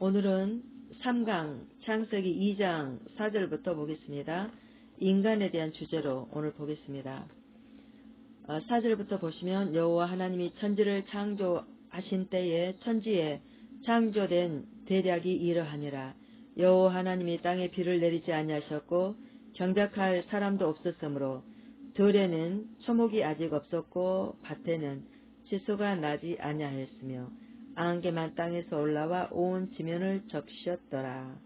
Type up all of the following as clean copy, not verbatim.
오늘은 3강 창세기 2장 4절부터 보겠습니다. 인간에 대한 주제로 오늘 보겠습니다. 4절부터 보시면 여호와 하나님이 천지를 창조하신 때에 천지에 창조된 대략이 이러하니라. 여호와 하나님이 땅에 비를 내리지 아니하셨고 경작할 사람도 없었으므로 들에는 초목이 아직 없었고 밭에는 지소가 나지 아니하였으며 안개만 땅에서 올라와 온 지면을 적셨더라.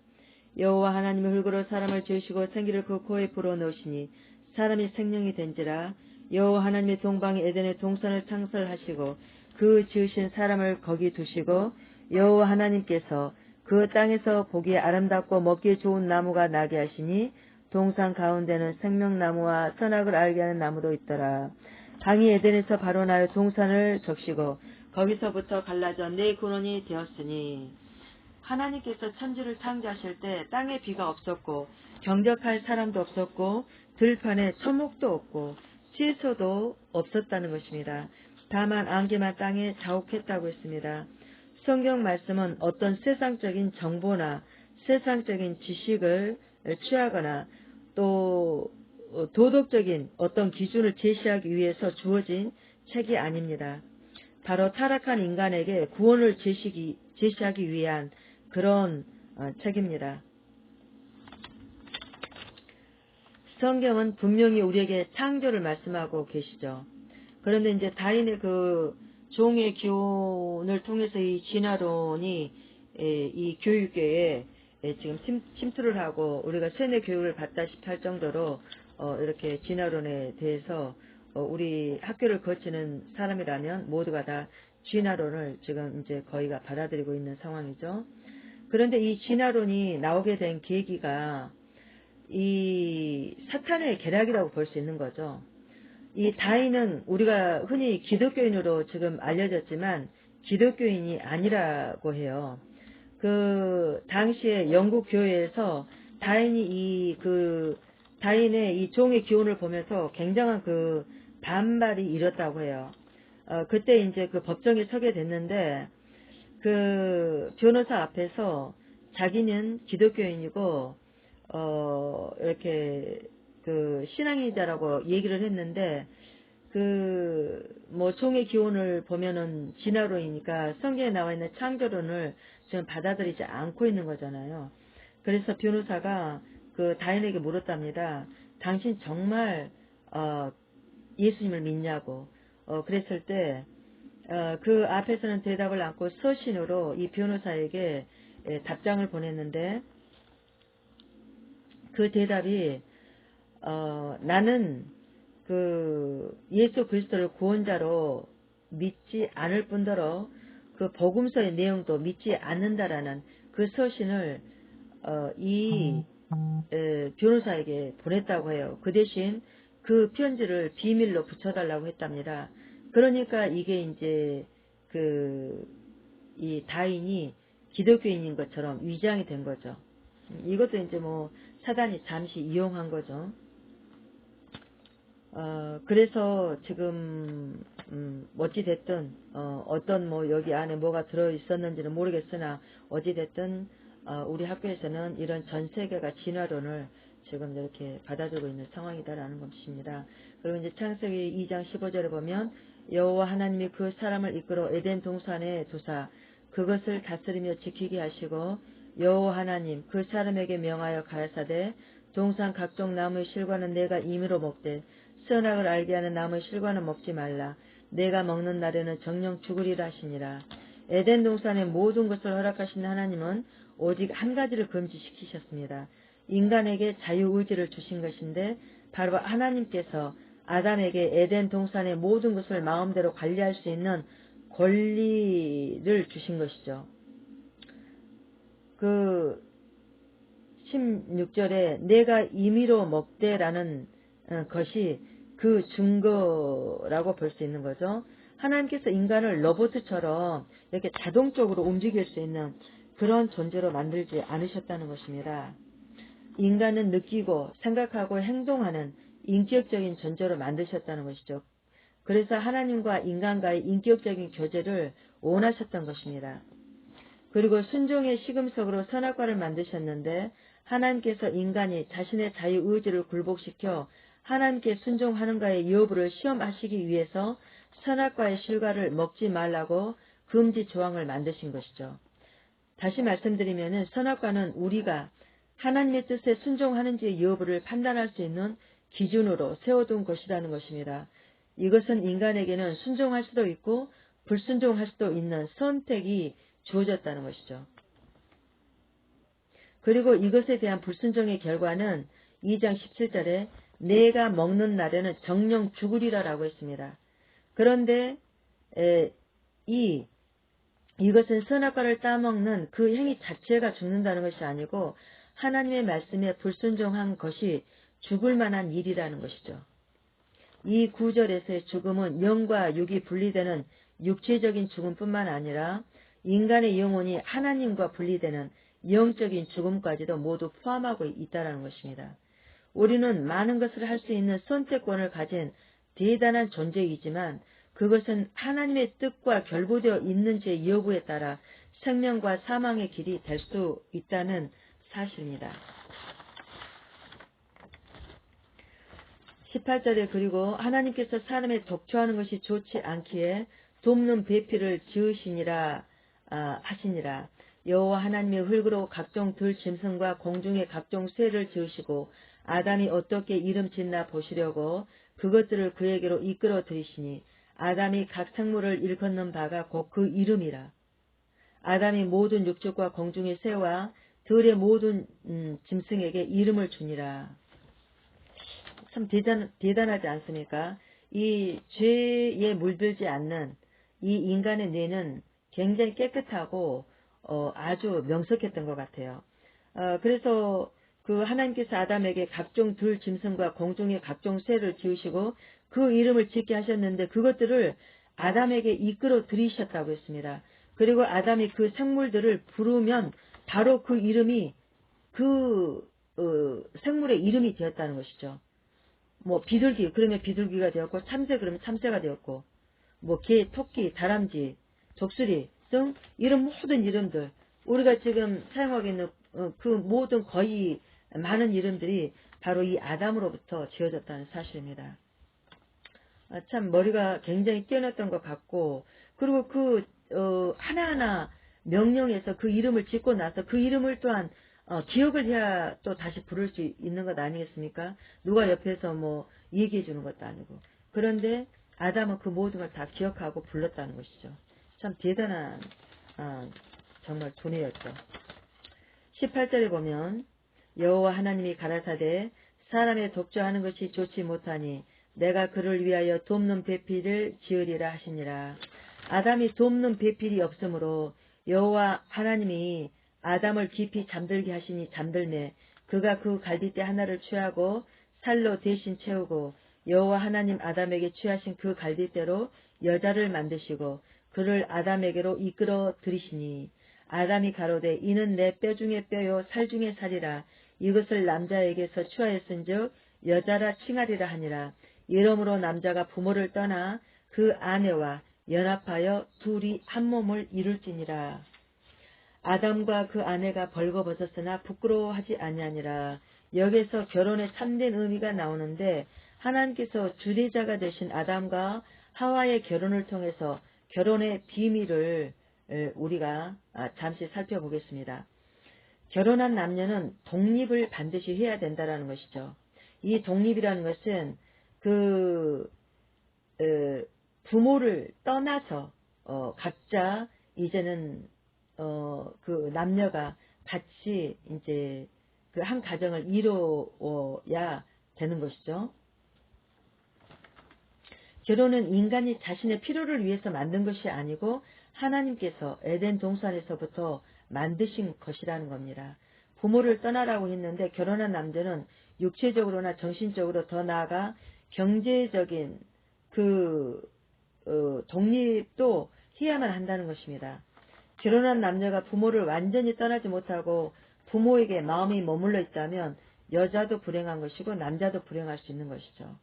여호와 하나님이 흙으로 사람을 지으시고 생기를 그 코에 불어넣으시니 사람이 생명이 된지라. 여호와 하나님이 동방의 에덴의 동산을 창설하시고 그 지으신 사람을 거기 두시고 여호와 하나님께서 그 땅에서 보기에 아름답고 먹기에 좋은 나무가 나게 하시니 동산 가운데는 생명나무와 선악을 알게 하는 나무도 있더라. 강이 에덴에서 발원하여 동산을 적시고 거기서부터 갈라져 네 근원이 되었으니 하나님께서 천지를 창조하실 때 땅에 비가 없었고 경작할 사람도 없었고 들판에 초목도 없고 채소도 없었다는 것입니다. 다만 안개만 땅에 자욱했다고 했습니다. 성경 말씀은 어떤 세상적인 정보나 세상적인 지식을 취하거나 또 도덕적인 어떤 기준을 제시하기 위해서 주어진 책이 아닙니다. 바로 타락한 인간에게 구원을 제시하기 위한 그런 책입니다. 성경은 분명히 우리에게 창조를 말씀하고 계시죠. 그런데 이제 다인의 그 종의 기원을 통해서 이 진화론이 이 교육계에 지금 침투를 하고 우리가 세뇌 교육을 받다시피 할 정도로 이렇게 진화론에 대해서 우리 학교를 거치는 사람이라면 모두가 다 진화론을 지금 이제 거의가 받아들이고 있는 상황이죠. 그런데 이 진화론이 나오게 된 계기가 이 사탄의 계략이라고 볼 수 있는 거죠. 이 다인은 우리가 흔히 기독교인으로 지금 알려졌지만 기독교인이 아니라고 해요. 그 당시에 영국 교회에서 다인이 다인의 이 종의 기원을 보면서 굉장한 그 반발이 일었다고 해요. 그때 이제 그 법정에 서게 됐는데 그 변호사 앞에서 자기는 기독교인이고 이렇게 그 신앙이자라고 얘기를 했는데 뭐 종의 기원을 보면은 진화론이니까 성경에 나와 있는 창조론을 지금 받아들이지 않고 있는 거잖아요. 그래서 변호사가 그 다인에게 물었답니다. 당신 정말 예수님을 믿냐고. 그랬을 때 그 앞에서는 대답을 않고 서신으로 이 변호사에게 답장을 보냈는데 그 대답이 나는 그 예수 그리스도를 구원자로 믿지 않을 뿐더러 그 복음서의 내용도 믿지 않는다라는 그 서신을 이 변호사에게 보냈다고 해요. 그 대신 그 편지를 비밀로 붙여달라고 했답니다. 그러니까 이게 이제 이 다인이 기독교인인 것처럼 위장이 된 거죠. 이것도 이제 뭐 사단이 잠시 이용한 거죠. 그래서 지금 어찌됐든 어떤 뭐 여기 안에 뭐가 들어있었는지는 모르겠으나 어찌됐든 우리 학교에서는 이런 전 세계가 진화론을 지금 이렇게 받아들고 있는 상황이다라는 것입니다. 그리고 이제 창세기 2장 15절에 보면 여호와 하나님이 그 사람을 이끌어 에덴 동산에 두사 그것을 다스리며 지키게 하시고 여호와 하나님 그 사람에게 명하여 가라사대 동산 각종 나무의 실과는 내가 임의로 먹되 선악을 알게 하는 나무의 실과는 먹지 말라. 내가 먹는 날에는 정령 죽으리라 하시니라. 에덴 동산의 모든 것을 허락하신 하나님은 오직 한 가지를 금지시키셨습니다. 인간에게 자유의지를 주신 것인데 바로 하나님께서 아담에게 에덴 동산의 모든 것을 마음대로 관리할 수 있는 권리를 주신 것이죠. 그 16절에 내가 임의로 먹되라는 것이 그 증거라고 볼 수 있는 거죠. 하나님께서 인간을 로봇처럼 이렇게 자동적으로 움직일 수 있는 그런 존재로 만들지 않으셨다는 것입니다. 인간은 느끼고 생각하고 행동하는 인격적인 존재로 만드셨다는 것이죠. 그래서 하나님과 인간과의 인격적인 교제를 원하셨던 것입니다. 그리고 순종의 시금석으로 선악과를 만드셨는데 하나님께서 인간이 자신의 자유의지를 굴복시켜 하나님께 순종하는가의 여부를 시험하시기 위해서 선악과의 실과를 먹지 말라고 금지 조항을 만드신 것이죠. 다시 말씀드리면 선악과는 우리가 하나님의 뜻에 순종하는지의 여부를 판단할 수 있는 기준으로 세워둔 것이라는 것입니다. 이것은 인간에게는 순종할 수도 있고 불순종할 수도 있는 선택이 주어졌다는 것이죠. 그리고 이것에 대한 불순종의 결과는 2장 17절에 내가 먹는 날에는 정령 죽으리라라고 했습니다. 그런데 이것은 선악과를 따먹는 그 행위 자체가 죽는다는 것이 아니고 하나님의 말씀에 불순종한 것이 죽을 만한 일이라는 것이죠. 이 구절에서의 죽음은 영과 육이 분리되는 육체적인 죽음뿐만 아니라 인간의 영혼이 하나님과 분리되는 영적인 죽음까지도 모두 포함하고 있다는 것입니다. 우리는 많은 것을 할 수 있는 선택권을 가진 대단한 존재이지만 그것은 하나님의 뜻과 결부되어 있는지의 여부에 따라 생명과 사망의 길이 될 수 있다는 사실입니다. 18절에 그리고 하나님께서 사람의 독초하는 것이 좋지 않기에 돕는 배필을 지으시니라 하시니라. 여호와 하나님의 흙으로 각종 들 짐승과 공중의 각종 새를 지으시고 아담이 어떻게 이름 짓나 보시려고 그것들을 그에게로 이끌어 들이시니 아담이 각 생물을 일컫는 바가 곧 그 이름이라. 아담이 모든 육족과 공중의 새와 들의 모든 짐승에게 이름을 주니라. 참 대단하지 않습니까? 이 죄에 물들지 않는 이 인간의 뇌는 굉장히 깨끗하고 아주 명석했던 것 같아요. 그래서 그 하나님께서 아담에게 각종 들 짐승과 공중의 각종 새를 지으시고 그 이름을 짓게 하셨는데 그것들을 아담에게 이끌어 들이셨다고 했습니다. 그리고 아담이 그 생물들을 부르면 바로 그 이름이 그 생물의 이름이 되었다는 것이죠. 뭐 비둘기 그러면 비둘기가 되었고 참새 그러면 참새가 되었고 뭐 개, 토끼, 다람쥐, 독수리 등 이런 모든 이름들 우리가 지금 사용하고 있는 그 모든 거의 많은 이름들이 바로 이 아담으로부터 지어졌다는 사실입니다. 참 머리가 굉장히 뛰어났던 것 같고 그리고 그 하나하나 명령해서 그 이름을 짓고 나서 그 이름을 또한 기억을 해야 또 다시 부를 수 있는 것 아니겠습니까? 누가 옆에서 뭐 얘기해 주는 것도 아니고. 그런데 아담은 그 모든 걸 다 기억하고 불렀다는 것이죠. 참 대단한 정말 두뇌였죠. 18절에 보면 여호와 하나님이 가라사대 사람의 독주하는 것이 좋지 못하니 내가 그를 위하여 돕는 배필을 지으리라 하시니라. 아담이 돕는 배필이 없으므로 여호와 하나님이 아담을 깊이 잠들게 하시니 잠들매 그가 그 갈빗대 하나를 취하고 살로 대신 채우고 여호와 하나님 아담에게 취하신 그 갈빗대로 여자를 만드시고 그를 아담에게로 이끌어 들이시니 아담이 가로되 이는 내 뼈 중에 뼈요 살 중에 살이라 이것을 남자에게서 취하였은즉 여자라 칭하리라 하니라. 이러므로 남자가 부모를 떠나 그 아내와 연합하여 둘이 한 몸을 이룰지니라. 아담과 그 아내가 벌거벗었으나 부끄러워하지 아니하니라. 여기서 결혼의 참된 의미가 나오는데 하나님께서 주례자가 되신 아담과 하와의 결혼을 통해서 결혼의 비밀을 우리가 잠시 살펴보겠습니다. 결혼한 남녀는 독립을 반드시 해야 된다는 것이죠. 이 독립이라는 것은 그 부모를 떠나서 각자 이제는 그 남녀가 같이 이제 그 한 가정을 이루어야 되는 것이죠. 결혼은 인간이 자신의 필요를 위해서 만든 것이 아니고 하나님께서 에덴 동산에서부터 만드신 것이라는 겁니다. 부모를 떠나라고 했는데 결혼한 남자는 육체적으로나 정신적으로 더 나아가 경제적인 그 독립도 해야만 한다는 것입니다. 결혼한 남자가 부모를 완전히 떠나지 못하고 부모에게 마음이 머물러 있다면 여자도 불행한 것이고 남자도 불행할 수 있는 것이죠.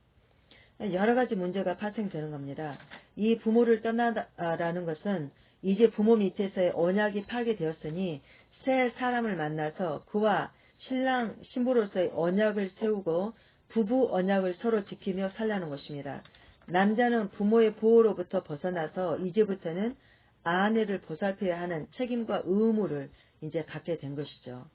여러 가지 문제가 발생되는 겁니다. 이 부모를 떠나라는 것은 이제 부모 밑에서의 언약이 파괴되었으니 새 사람을 만나서 그와 신랑 신부로서의 언약을 세우고 부부 언약을 서로 지키며 살라는 것입니다. 남자는 부모의 보호로부터 벗어나서 이제부터는 아내를 보살펴야 하는 책임과 의무를 이제 갖게 된 것이죠.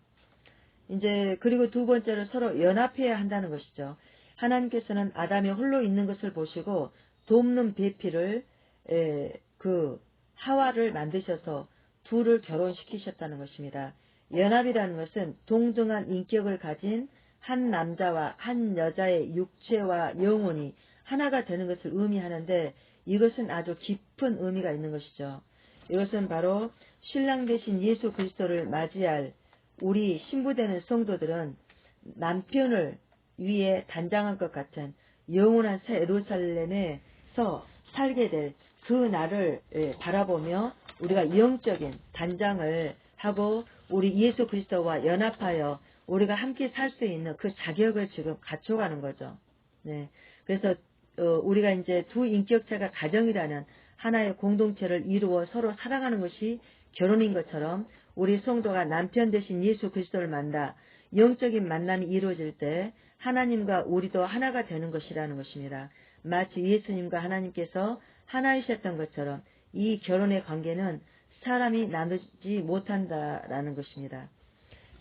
이제 그리고 두 번째로 서로 연합해야 한다는 것이죠. 하나님께서는 아담이 홀로 있는 것을 보시고 돕는 배필을 하와를 만드셔서 둘을 결혼시키셨다는 것입니다. 연합이라는 것은 동등한 인격을 가진 한 남자와 한 여자의 육체와 영혼이 하나가 되는 것을 의미하는데 이것은 아주 깊은 의미가 있는 것이죠. 이것은 바로 신랑 되신 예수 그리스도를 맞이할 우리 신부되는 성도들은 남편을 위해 단장한 것 같은 영원한 새 예루살렘에서 살게 될 그 날을 바라보며 우리가 영적인 단장을 하고 우리 예수 그리스도와 연합하여 우리가 함께 살 수 있는 그 자격을 지금 갖춰가는 거죠. 네. 그래서 우리가 이제 두 인격체가 가정이라는 하나의 공동체를 이루어 서로 사랑하는 것이 결혼인 것처럼 우리 성도가 남편 되신 예수 그리스도를 만나 영적인 만남이 이루어질 때 하나님과 우리도 하나가 되는 것이라는 것입니다. 마치 예수님과 하나님께서 하나이셨던 것처럼 이 결혼의 관계는 사람이 나누지 못한다라는 것입니다.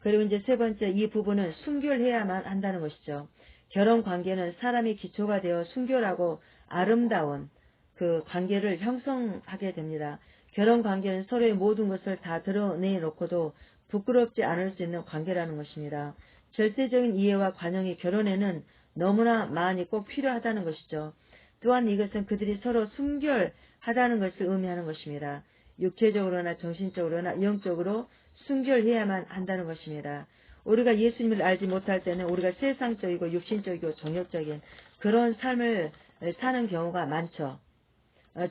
그리고 이제 세 번째, 이 부분은 순결해야만 한다는 것이죠. 결혼 관계는 사람이 기초가 되어 순결하고 아름다운 그 관계를 형성하게 됩니다. 결혼 관계는 서로의 모든 것을 다 드러내놓고도 부끄럽지 않을 수 있는 관계라는 것입니다. 절대적인 이해와 관용이 결혼에는 너무나 많이 꼭 필요하다는 것이죠. 또한 이것은 그들이 서로 순결하다는 것을 의미하는 것입니다. 육체적으로나 정신적으로나 영적으로 순결해야만 한다는 것입니다. 우리가 예수님을 알지 못할 때는 우리가 세상적이고 육신적이고 정욕적인 그런 삶을 사는 경우가 많죠.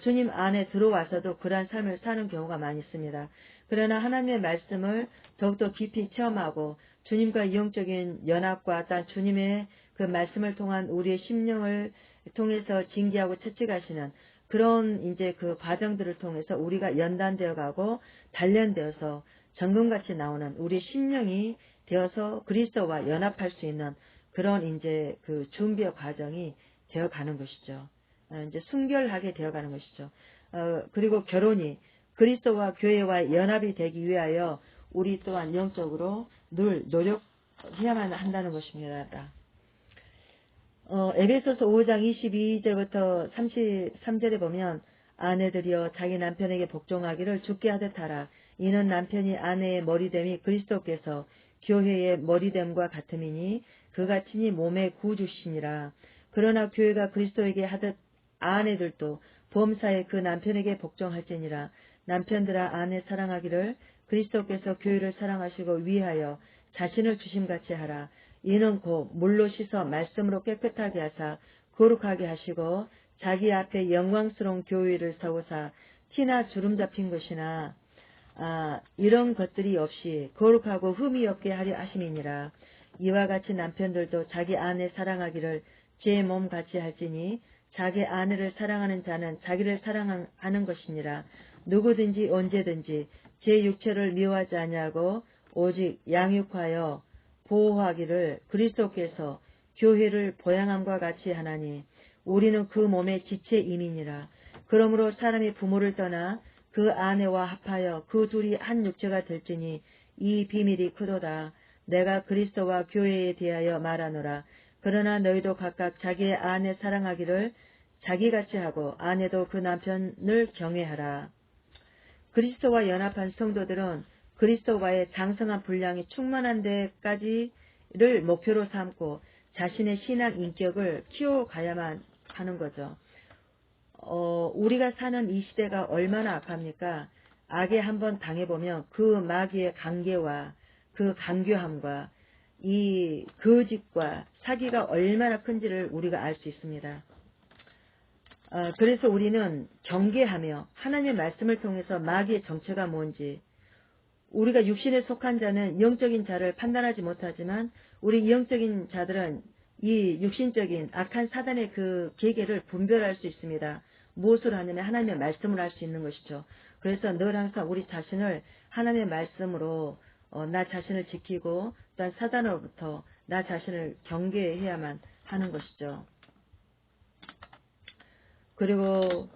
주님 안에 들어와서도 그러한 삶을 사는 경우가 많이 있습니다. 그러나 하나님의 말씀을 더욱더 깊이 체험하고 주님과 영적인 연합과 또 주님의 그 말씀을 통한 우리의 심령을 통해서 징계하고 채찍하시는 그런 이제 그 과정들을 통해서 우리가 연단되어 가고 단련되어서 정금같이 나오는 우리 심령이 되어서 그리스도와 연합할 수 있는 그런 이제 그 준비의 과정이 되어 가는 것이죠. 이제 순결하게 되어가는 것이죠. 그리고 결혼이 그리스도와 교회와 연합이 되기 위하여 우리 또한 영적으로 늘 노력해야만 한다는 것입니다. 에베소서 5장 22절부터 33절에 보면 아내들이여 자기 남편에게 복종하기를 주께 하듯 하라. 이는 남편이 아내의 머리됨이 그리스도께서 교회의 머리됨과 같음이니 그가 친히 몸의 구주시니라. 그러나 교회가 그리스도에게 하듯 아내들도 범사에 그 남편에게 복종할지니라. 남편들아 아내 사랑하기를 그리스도께서 교회를 사랑하시고 위하여 자신을 주심같이 하라. 이는 곧 물로 씻어 말씀으로 깨끗하게 하사 거룩하게 하시고 자기 앞에 영광스러운 교회를 세우사 티나 주름 잡힌 것이나 이런 것들이 없이 거룩하고 흠이 없게 하려 하심이니라. 이와 같이 남편들도 자기 아내 사랑하기를 제 몸같이 할지니 자기 아내를 사랑하는 자는 자기를 사랑하는 것이니라. 누구든지 언제든지 제 육체를 미워하지 아니하고 오직 양육하여 보호하기를 그리스도께서 교회를 보양함과 같이 하나니 우리는 그 몸의 지체임이니라. 그러므로 사람이 부모를 떠나 그 아내와 합하여 그 둘이 한 육체가 될지니 이 비밀이 크도다. 내가 그리스도와 교회에 대하여 말하노라. 그러나 너희도 각각 자기의 아내 사랑하기를 자기같이 하고 아내도 그 남편을 경외하라. 그리스도와 연합한 성도들은 그리스도와의 장성한 분량이 충만한 데까지를 목표로 삼고 자신의 신앙 인격을 키워가야만 하는 거죠. 우리가 사는 이 시대가 얼마나 악합니까? 악에 한번 당해보면 그 마귀의 관계와 그 간교함과 이 거짓과 사기가 얼마나 큰지를 우리가 알 수 있습니다. 그래서 우리는 경계하며 하나님의 말씀을 통해서 마귀의 정체가 뭔지, 우리가 육신에 속한 자는 영적인 자를 판단하지 못하지만 우리 영적인 자들은 이 육신적인 악한 사단의 그 계계를 분별할 수 있습니다. 무엇을 하냐면 하나님의 말씀을 할 수 있는 것이죠. 그래서 늘 항상 우리 자신을 하나님의 말씀으로 나 자신을 지키고 또한 사단으로부터 나 자신을 경계해야만 하는 것이죠. 그리고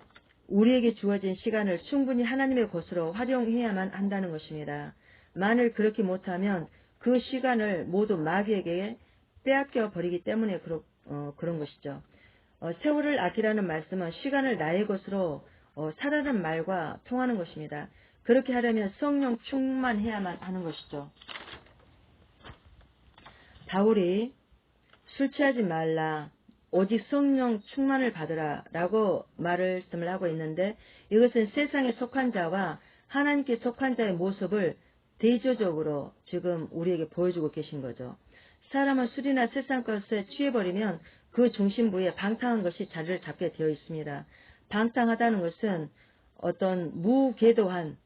우리에게 주어진 시간을 충분히 하나님의 것으로 활용해야만 한다는 것입니다. 만일 그렇게 못하면 그 시간을 모두 마귀에게 빼앗겨 버리기 때문에 그런 것이죠. 세월을 아끼라는 말씀은 시간을 나의 것으로 살아라는 말과 통하는 것입니다. 그렇게 하려면 성령 충만해야만 하는 것이죠. 바울이 술 취하지 말라, 오직 성령 충만을 받으라 라고 말씀을 하고 있는데, 이것은 세상에 속한 자와 하나님께 속한 자의 모습을 대조적으로 지금 우리에게 보여주고 계신 거죠. 사람은 술이나 세상 것에 취해버리면 그 중심부에 방탕한 것이 자리를 잡게 되어 있습니다. 방탕하다는 것은 어떤 무궤도한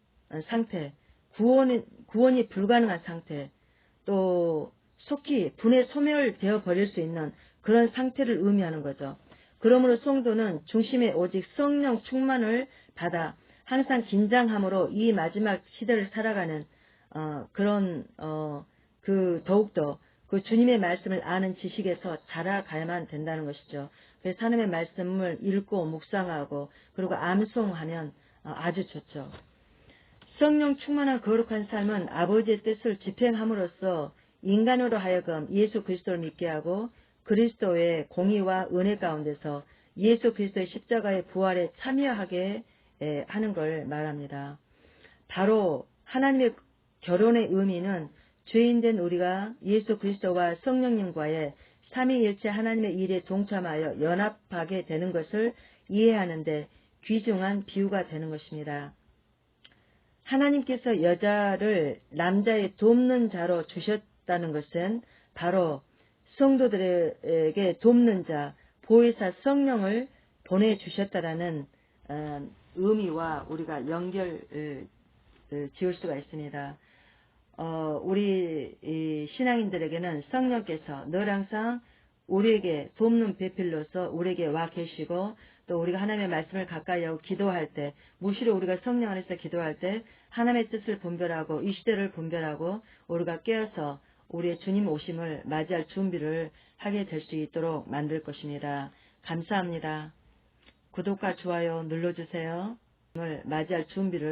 상태, 구원이 불가능한 상태, 또 속히 분해 소멸되어 버릴 수 있는 그런 상태를 의미하는 거죠. 그러므로 성도는 중심에 오직 성령 충만을 받아 항상 긴장함으로 이 마지막 시대를 살아가는 더욱더 그 주님의 말씀을 아는 지식에서 자라가야만 된다는 것이죠. 그래서 하나님의 말씀을 읽고 묵상하고 그리고 암송하면 아주 좋죠. 성령 충만한 거룩한 삶은 아버지의 뜻을 집행함으로써 인간으로 하여금 예수 그리스도를 믿게 하고 그리스도의 공의와 은혜 가운데서 예수 그리스도의 십자가의 부활에 참여하게 하는 걸 말합니다. 바로 하나님의 결혼의 의미는 죄인된 우리가 예수 그리스도와 성령님과의 삼위일체 하나님의 일에 동참하여 연합하게 되는 것을 이해하는데 귀중한 비유가 되는 것입니다. 하나님께서 여자를 남자의 돕는 자로 주셨다는 것은 바로 성도들에게 돕는 자, 보혜사 성령을 보내주셨다라는 의미와 우리가 연결 지을 수가 있습니다. 우리 신앙인들에게는 성령께서 늘 항상 우리에게 돕는 배필로서 우리에게 와 계시고, 또 우리가 하나님의 말씀을 가까이 하고 기도할 때, 무시로 우리가 성령 안에서 기도할 때 하나님의 뜻을 분별하고 이 시대를 분별하고 우리가 깨어서 우리의 주님 오심을 맞이할 준비를 하게 될 수 있도록 만들 것입니다. 감사합니다. 구독과 좋아요 눌러주세요. 맞이할 준비를